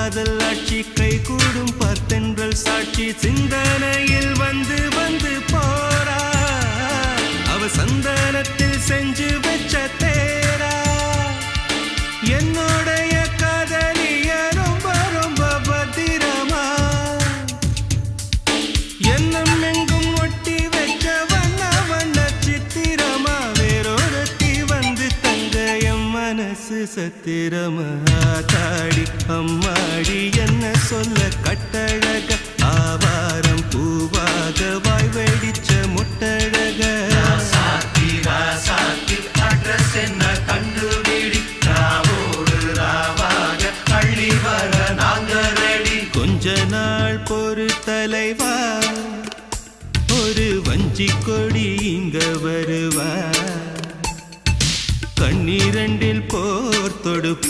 காதல் ஆட்சி கை கூடும் பார்த்தென்றல் சாட்சி சிந்தனையில் வந்து வந்து போறா அவ சந்தனத்தில் செஞ்சு வச்ச தேரா என்னுடைய காதலிய ரொம்ப ரொம்ப பத்திரமா என்னும் எங்கும் ஒட்டி வச்ச வண்ண வண்ண சித்திரமா வேறொருத்தி வந்து தங்க என் மனசு சத்திரமா தாடி அம்மாடி என்ன சொல்ல கட்டழக ஆவாரம் பூவாக வாய் வெடிச்ச முட்டழக அட்ரஸ் என்ன கண்டுபிடி ராவோடு ராவாக அள்ளி வர நாங்க ரெடி கொஞ்ச நாள் பொறு தலைவா ஒரு வஞ்சி கொடி இங்க வருவா கண்ணீரண்டில் போர் தொடுப்பு